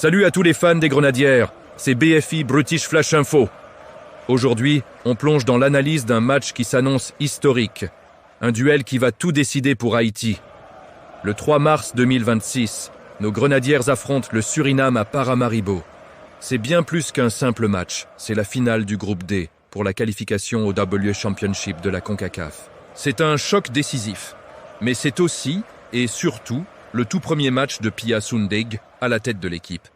Salut à tous les fans des Grenadières, c'est BFI British Flash Info. Aujourd'hui, on plonge dans l'analyse d'un match qui s'annonce historique. Un duel qui va tout décider pour Haïti. Le 3 mars 2026, nos Grenadières affrontent le Suriname à Paramaribo. C'est bien plus qu'un simple match, c'est la finale du groupe D pour la qualification au W Championship de la CONCACAF. C'est un choc décisif, mais c'est aussi, et surtout, le tout premier match de Pia Sundhage à la tête de l'équipe.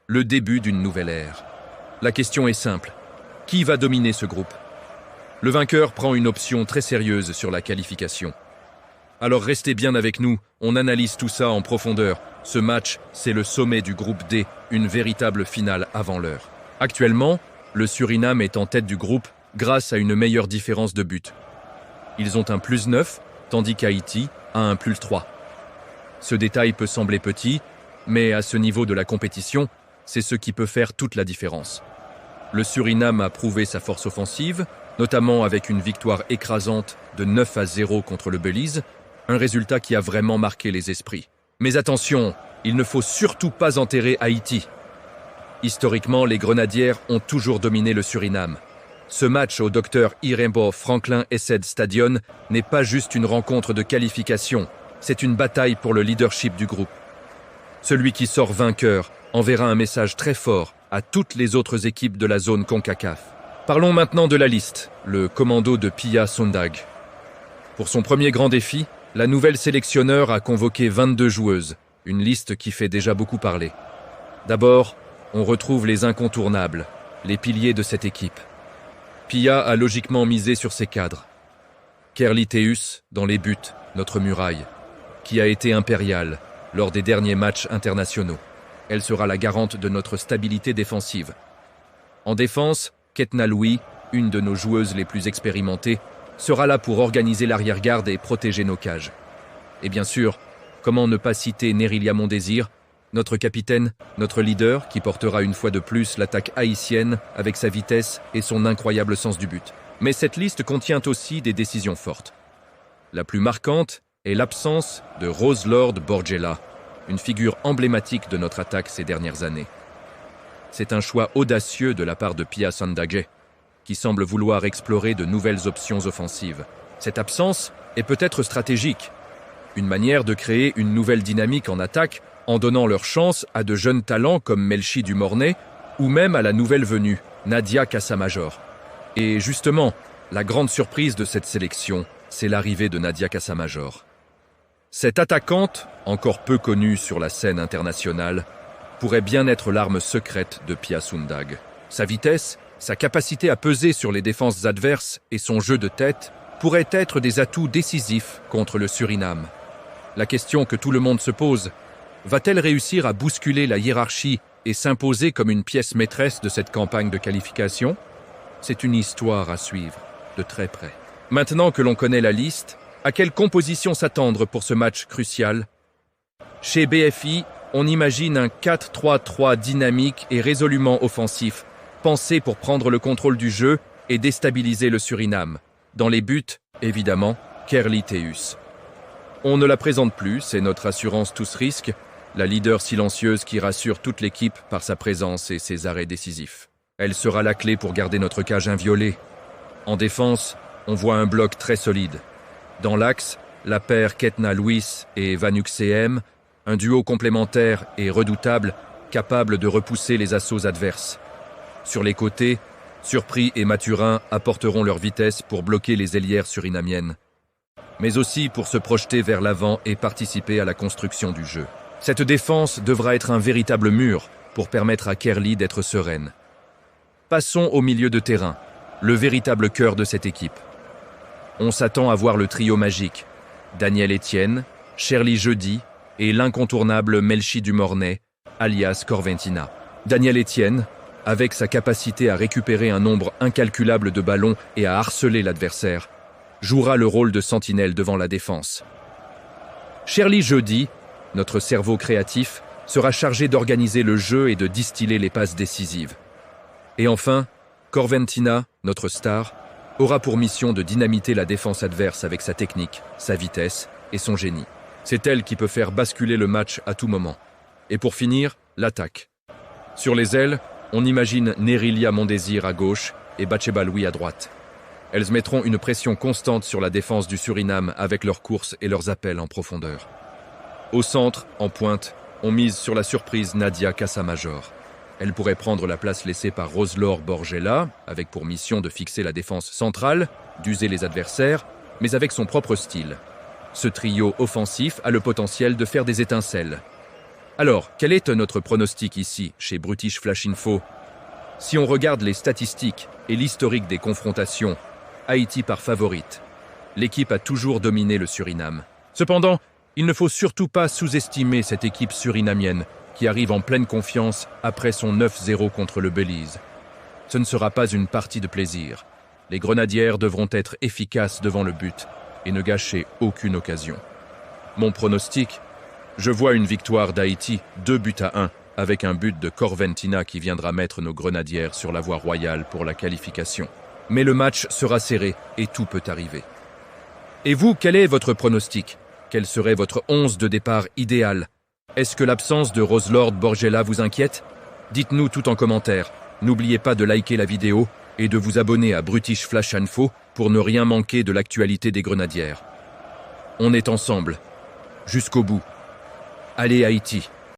Le début d'une nouvelle ère. La question est simple. Qui va dominer ce groupe? Le vainqueur prend une option très sérieuse sur la qualification. Alors restez bien avec nous, on analyse tout ça en profondeur. Ce match, c'est le sommet du groupe D, une véritable finale avant l'heure. Actuellement, le Suriname est en tête du groupe grâce à une meilleure différence de but. Ils ont un +9, tandis qu'Haïti a un +3. Ce détail peut sembler petit, mais à ce niveau de la compétition, c'est ce qui peut faire toute la différence. Le Suriname a prouvé sa force offensive, notamment avec une victoire écrasante de 9-0 contre le Belize, un résultat qui a vraiment marqué les esprits. Mais attention, il ne faut surtout pas enterrer Haïti. Historiquement, les Grenadières ont toujours dominé le Suriname. Ce match au Dr Irembo Franklin Essed Stadion n'est pas juste une rencontre de qualification, c'est une bataille pour le leadership du groupe. Celui qui sort vainqueur enverra un message très fort à toutes les autres équipes de la zone CONCACAF. Parlons maintenant de la liste, le commando de Pia Sundhage. Pour son premier grand défi, la nouvelle sélectionneur a convoqué 22 joueuses, une liste qui fait déjà beaucoup parler. D'abord, on retrouve les incontournables, les piliers de cette équipe. Pia a logiquement misé sur ses cadres. Kerli Theus, dans les buts, notre muraille, qui a été impériale lors des derniers matchs internationaux. Elle sera la garante de notre stabilité défensive. En défense, Ketna Louis, une de nos joueuses les plus expérimentées, sera là pour organiser l'arrière-garde et protéger nos cages. Et bien sûr, comment ne pas citer Nerilia Mondésir, notre capitaine, notre leader, qui portera une fois de plus l'attaque haïtienne avec sa vitesse et son incroyable sens du but. Mais cette liste contient aussi des décisions fortes. La plus marquante est l'absence de Rose Lord Borgella, une figure emblématique de notre attaque ces dernières années. C'est un choix audacieux de la part de Pia Sundhage, qui semble vouloir explorer de nouvelles options offensives. Cette absence est peut-être stratégique, une manière de créer une nouvelle dynamique en attaque en donnant leur chance à de jeunes talents comme Melchi Dumornay ou même à la nouvelle venue, Nadia Kassamajor. Et justement, la grande surprise de cette sélection, c'est l'arrivée de Nadia Kassamajor. Cette attaquante, encore peu connue sur la scène internationale, pourrait bien être l'arme secrète de Pia Sundhage. Sa vitesse, sa capacité à peser sur les défenses adverses et son jeu de tête pourraient être des atouts décisifs contre le Suriname. La question que tout le monde se pose, va-t-elle réussir à bousculer la hiérarchie et s'imposer comme une pièce maîtresse de cette campagne de qualification? C'est une histoire à suivre, de très près. Maintenant que l'on connaît la liste, à quelle composition s'attendre pour ce match crucial? Chez BFI, on imagine un 4-3-3 dynamique et résolument offensif, pensé pour prendre le contrôle du jeu et déstabiliser le Suriname. Dans les buts, évidemment, Kerli Theus. On ne la présente plus, c'est notre assurance tous risques, la leader silencieuse qui rassure toute l'équipe par sa présence et ses arrêts décisifs. Elle sera la clé pour garder notre cage inviolée. En défense, on voit un bloc très solide. Dans l'axe, la paire Ketna Louis et Vanuk CM, un duo complémentaire et redoutable, capable de repousser les assauts adverses. Sur les côtés, Surpris et Mathurin apporteront leur vitesse pour bloquer les ailières surinamiennes, mais aussi pour se projeter vers l'avant et participer à la construction du jeu. Cette défense devra être un véritable mur pour permettre à Kerli d'être sereine. Passons au milieu de terrain, le véritable cœur de cette équipe. On s'attend à voir le trio magique, Daniel Etienne, Cherly Jeudi et l'incontournable Melchi Dumornay, alias Corventina. Daniel Etienne, avec sa capacité à récupérer un nombre incalculable de ballons et à harceler l'adversaire, jouera le rôle de sentinelle devant la défense. Cherly Jeudi, notre cerveau créatif, sera chargé d'organiser le jeu et de distiller les passes décisives. Et enfin, Corventina, notre star, aura pour mission de dynamiter la défense adverse avec sa technique, sa vitesse et son génie. C'est elle qui peut faire basculer le match à tout moment. Et pour finir, l'attaque. Sur les ailes, on imagine Nerilia Mondésir à gauche et Batsheba Louis à droite. Elles mettront une pression constante sur la défense du Suriname avec leurs courses et leurs appels en profondeur. Au centre, en pointe, on mise sur la surprise Nadia Cassamajor. Elle pourrait prendre la place laissée par Roselore Borgella, avec pour mission de fixer la défense centrale, d'user les adversaires, mais avec son propre style. Ce trio offensif a le potentiel de faire des étincelles. Alors, quel est notre pronostic ici, chez Brutish Flash Info? Si on regarde les statistiques et l'historique des confrontations, Haïti part favorite. L'équipe a toujours dominé le Suriname. Cependant, il ne faut surtout pas sous-estimer cette équipe surinamienne qui arrive en pleine confiance après son 9-0 contre le Belize. Ce ne sera pas une partie de plaisir. Les grenadières devront être efficaces devant le but et ne gâcher aucune occasion. Mon pronostic? Je vois une victoire d'Haïti, 2-1, avec un but de Corventina qui viendra mettre nos grenadières sur la voie royale pour la qualification. Mais le match sera serré et tout peut arriver. Et vous, quel est votre pronostic? Quel serait votre 11 de départ idéal? Est-ce que l'absence de Roselore Borgella vous inquiète? Dites-nous tout en commentaire. N'oubliez pas de liker la vidéo et de vous abonner à Brutish Flash Info pour ne rien manquer de l'actualité des grenadières. On est ensemble. Jusqu'au bout. Allez Haïti!